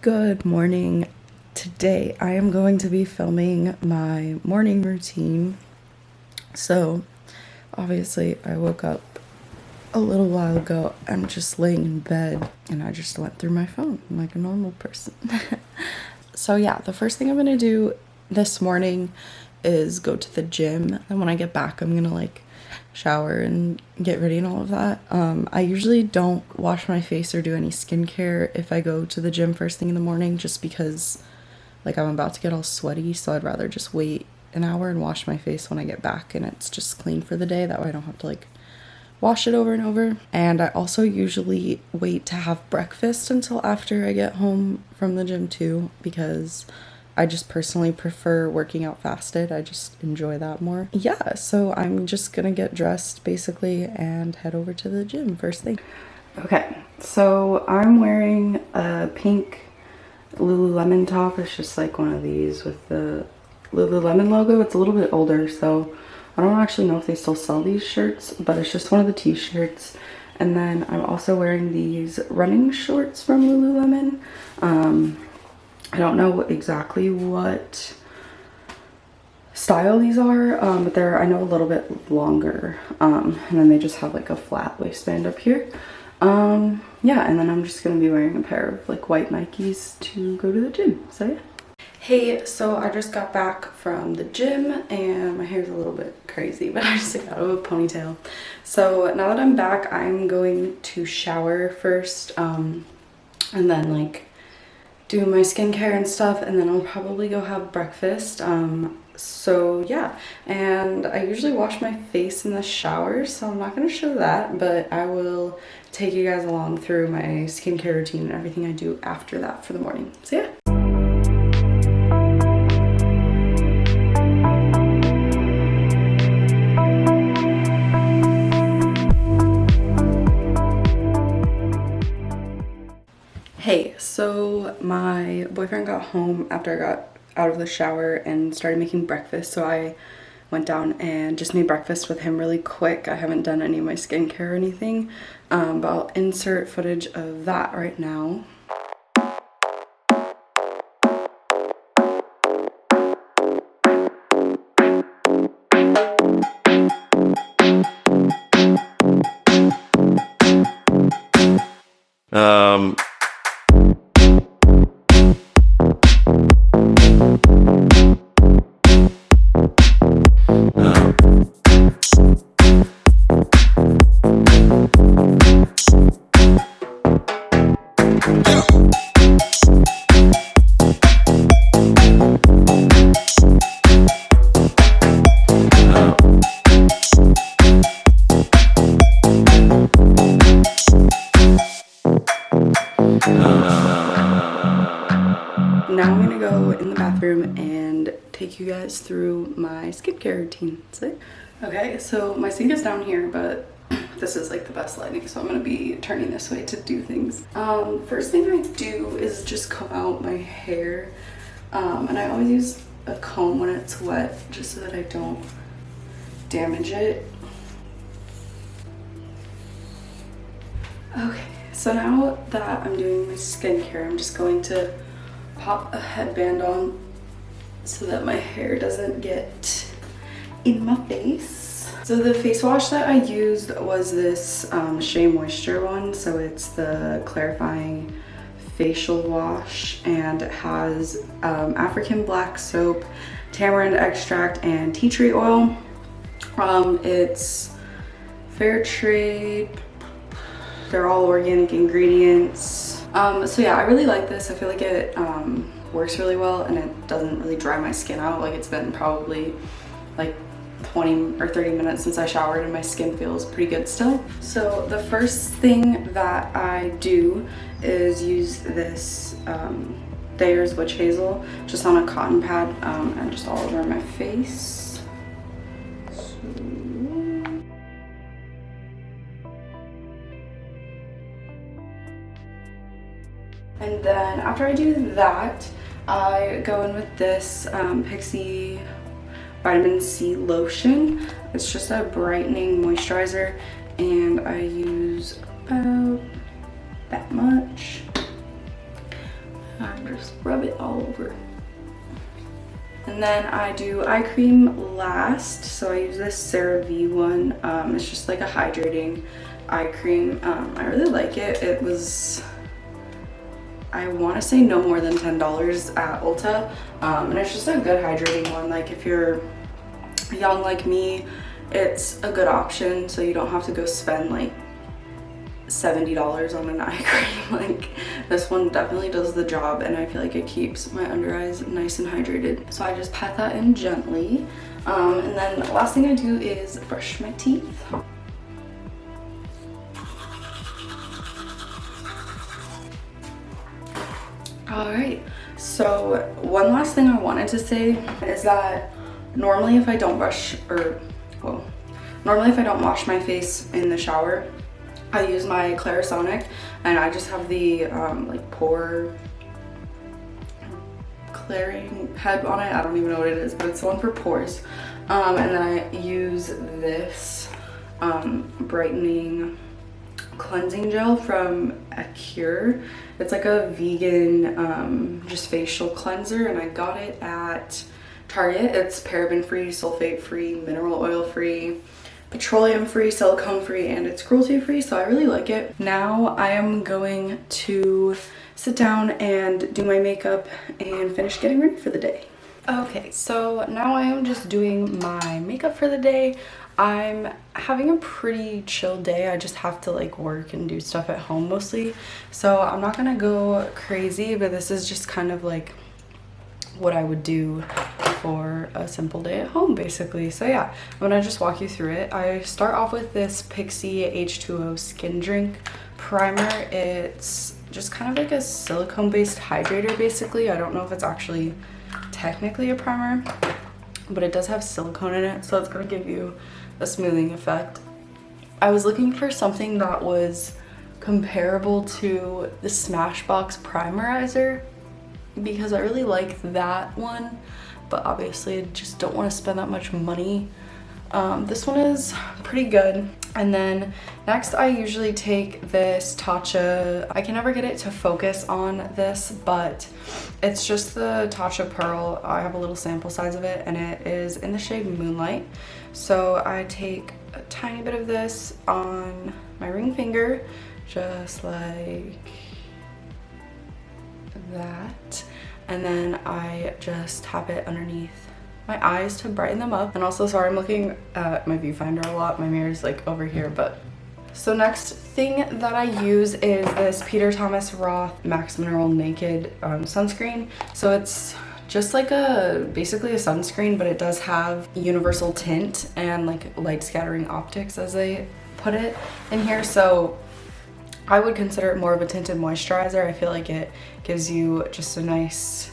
Good morning. Today I am going to be filming my morning routine. So obviously I woke up a little while ago. I'm just laying in bed and I just went through my phone like a normal person. So yeah, the first thing I'm gonna do this morning is go to the gym, and when I get back I'm gonna like shower and get ready and all of that. I usually don't wash my face or do any skincare if I go to the gym first thing in the morning, just because like I'm about to get all sweaty, so I'd rather just wait an hour and wash my face when I get back and it's just clean for the day. That way I don't have to like wash it over and over. And I also usually wait to have breakfast until after I get home from the gym too, because I just personally prefer working out fasted. I just enjoy that more. Yeah, so I'm just gonna get dressed basically and head over to the gym first thing. Okay, so I'm wearing a pink Lululemon top. It's just like one of these with the Lululemon logo. It's a little bit older, so I don't actually know if they still sell these shirts, but it's just one of the t-shirts. And then I'm also wearing these running shorts from Lululemon. I don't know exactly what style these are, but they're, I know, a little bit longer. And then they just have like a flat waistband up here. Yeah, and then I'm just gonna be wearing a pair of like white Nikes to go to the gym, so yeah. Hey, so I just got back from the gym and my hair's a little bit crazy, but I just got out of a ponytail. So now that I'm back, I'm going to shower first, and then like do my skincare and stuff, and then I'll probably go have breakfast. So yeah, and I usually wash my face in the shower, so I'm not going to show that, but I will take you guys along through my skincare routine and everything I do after that for the morning. So yeah. Hey, so my boyfriend got home after I got out of the shower and started making breakfast, so I went down and just made breakfast with him really quick. I haven't done any of my skincare or anything, but I'll insert footage of that right now. Now I'm gonna go in the bathroom and take you guys through my skincare routine. So, okay, so my sink is down here, but this is like the best lighting, so I'm gonna be turning this way to do things. First thing I do is just comb out my hair, and I always use a comb when it's wet, just so that I don't damage it. Okay, so now that I'm doing my skincare, I'm just going to pop a headband on so that my hair doesn't get in my face. So the face wash that I used was this Shea Moisture one. So it's the clarifying facial wash, and it has African black soap, tamarind extract, and tea tree oil. It's fair trade. They're all organic ingredients. So yeah, I really like this. I feel like it works really well, and it doesn't really dry my skin out. Like, it's been probably like 20 or 30 minutes since I showered and my skin feels pretty good still. So the first thing that I do is use this Thayer's Witch Hazel just on a cotton pad, and just all over my face. And then after I do that, I go in with this Pixie Vitamin C lotion. It's just a brightening moisturizer, and I use about that much. and just rub it all over. And then I do eye cream last, so I use this CeraVe one. It's just like a hydrating eye cream. I really like it. It was, I want to say, no more than $10 at Ulta, and it's just a good hydrating one. Like if you're young like me, it's a good option, so you don't have to go spend like $70 on an eye cream. Like this one definitely does the job, and I feel like it keeps my under eyes nice and hydrated. So I just pat that in gently, and then the last thing I do is brush my teeth. Alright, so one last thing I wanted to say is that normally if I don't wash my face in the shower, I use my Clarisonic, and I just have the like pore clearing head on it. I don't even know what it is, but it's the one for pores. And then I use this brightening cleansing gel from Acure. It's like a vegan just facial cleanser, and I got it at Target. It's paraben free, sulfate free, mineral oil free, petroleum free, silicone free, and it's cruelty free, so I really like it. Now I am going to sit down and do my makeup and finish getting ready for the day. Okay, so now I am just doing my makeup for the day. I'm having a pretty chill day. I just have to like work and do stuff at home mostly, so I'm not gonna go crazy, but this is just kind of like what I would do for a simple day at home basically. So yeah, I'm gonna just walk you through it. I start off with this Pixi H2O Skin Drink Primer. It's just kind of like a silicone based hydrator basically. I don't know if it's actually technically a primer, but it does have silicone in it, so it's gonna give you a smoothing effect. I was looking for something that was comparable to the Smashbox Primerizer because I really like that one, but obviously I just don't want to spend that much money. This one is pretty good. And then next I usually take this Tatcha. I can never get it to focus on this, but it's just the Tatcha Pearl. I have a little sample size of it, and it is in the shade Moonlight. So I take a tiny bit of this on my ring finger, just like that, and then I just tap it underneath my eyes to brighten them up. And also, sorry, I'm looking at my viewfinder a lot. My mirror's like over here, but so next thing that I use is this Peter Thomas Roth Max Mineral Naked sunscreen. So it's just like basically a sunscreen, but it does have universal tint and like light scattering optics, as they put it in here. So I would consider it more of a tinted moisturizer. I feel like it gives you just a nice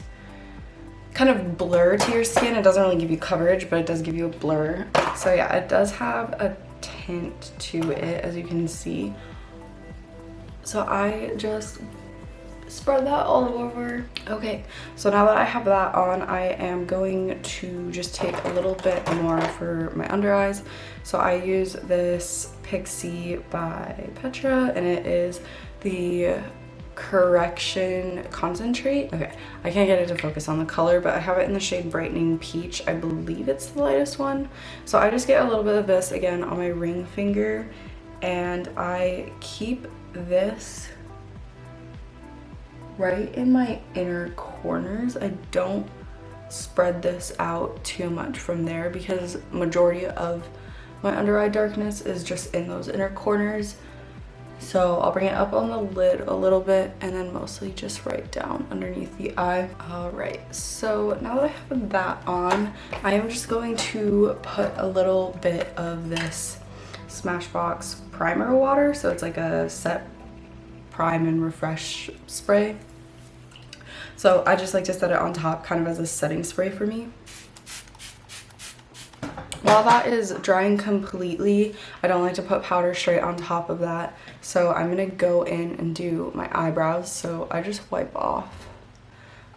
kind of blur to your skin. It doesn't really give you coverage, but it does give you a blur. So yeah, it does have a tint to it, as you can see. So I just spread that all over. Okay, so now that I have that on, I am going to just take a little bit more for my under eyes. So I use this Pixi by Petra, and it is the Correction Concentrate. Okay, I can't get it to focus on the color, but I have it in the shade Brightening Peach. I believe it's the lightest one. So I just get a little bit of this again on my ring finger, and I keep this right in my inner corners. I don't spread this out too much from there because majority of my under eye darkness is just in those inner corners. So I'll bring it up on the lid a little bit, and then mostly just right down underneath the eye. All right, so now that I have that on, I am just going to put a little bit of this Smashbox primer water. So it's like a set, prime, and refresh spray. So I just like to set it on top kind of as a setting spray for me. While that is drying completely, I don't like to put powder straight on top of that. So I'm gonna go in and do my eyebrows. So I just wipe off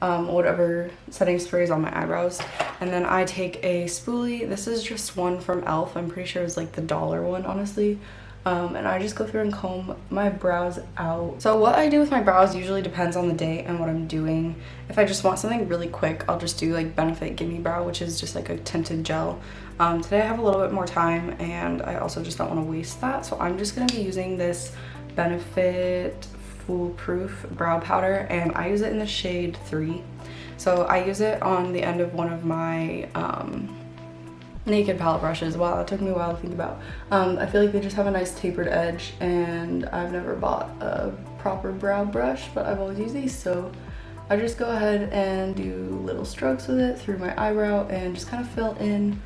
whatever setting spray is on my eyebrows. And then I take a spoolie. This is just one from e.l.f. I'm pretty sure it's like the dollar one, honestly. and I just go through and comb my brows out. So what I do with my brows usually depends on the day and what I'm doing. If I just want something really quick, I'll just do like Benefit Gimme Brow, which is just like a tinted gel. Today I have a little bit more time and I also just don't want to waste that, so I'm just going to be using this Benefit Foolproof brow powder, and I use it in the shade 3. So I use it on the end of one of my naked palette brushes. Wow, that took me a while to think about. I feel like they just have a nice tapered edge, and I've never bought a proper brow brush, but I've always used these, so I just go ahead and do little strokes with it through my eyebrow and just kind of fill in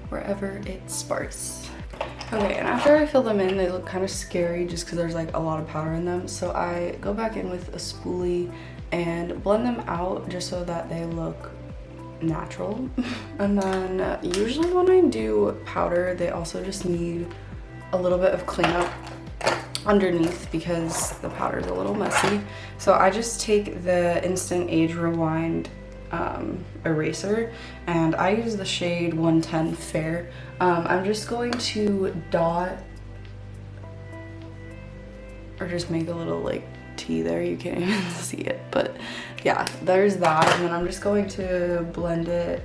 wherever it sparks. Okay, and after I fill them in, they look kind of scary just because there's like a lot of powder in them, so I go back in with a spoolie and blend them out just so that they look natural. And then usually when I do powder, they also just need a little bit of cleanup underneath because the powder is a little messy. So I just take the Instant Age Rewind eraser, and I use the shade 110 Fair. I'm just going to dot or just make a little like T there. You can't even see it, but yeah, there's that. And then I'm just going to blend it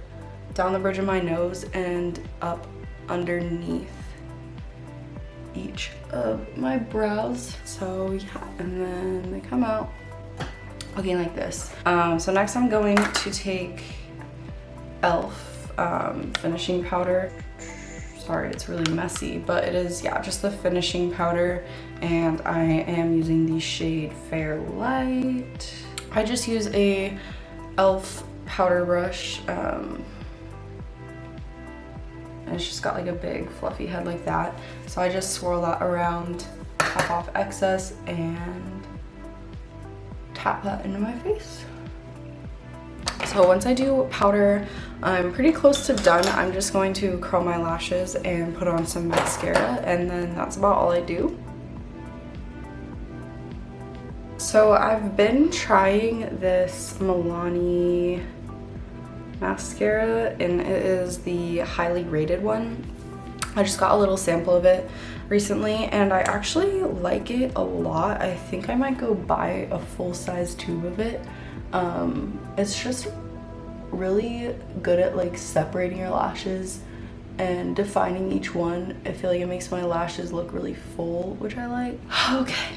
down the bridge of my nose and up underneath each of my brows. So yeah, and then they come out looking like this. So next I'm going to take e.l.f. finishing powder. Sorry, it's really messy, but it is, yeah, just the finishing powder, and I am using the shade Fair Light. I just use a e.l.f. powder brush, and it's just got like a big fluffy head like that. So I just swirl that around, tap off excess, and tap that into my face. So once I do powder, I'm pretty close to done. I'm just going to curl my lashes and put on some mascara, and then that's about all I do. So I've been trying this Milani mascara, and it is the highly rated one. I just got a little sample of it recently, and I actually like it a lot. I think I might go buy a full-size tube of it. It's just really good at like separating your lashes and defining each one. I feel like it makes my lashes look really full, which I like. Okay,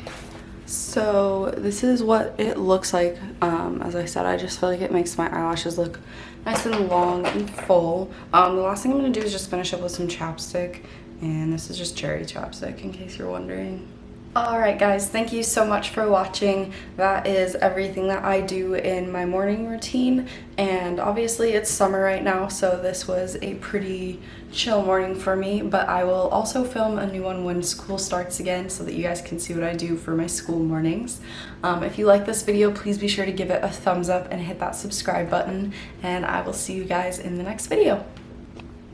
so this is what it looks like. As I said, I just feel like it makes my eyelashes look nice and long and full. The last thing I'm gonna do is just finish up with some chapstick, and this is just cherry chapstick in case you're wondering. Alright guys, thank you so much for watching. That is everything that I do in my morning routine, and obviously it's summer right now, so this was a pretty chill morning for me, but I will also film a new one when school starts again so that you guys can see what I do for my school mornings. If you like this video, please be sure to give it a thumbs up and hit that subscribe button, and I will see you guys in the next video.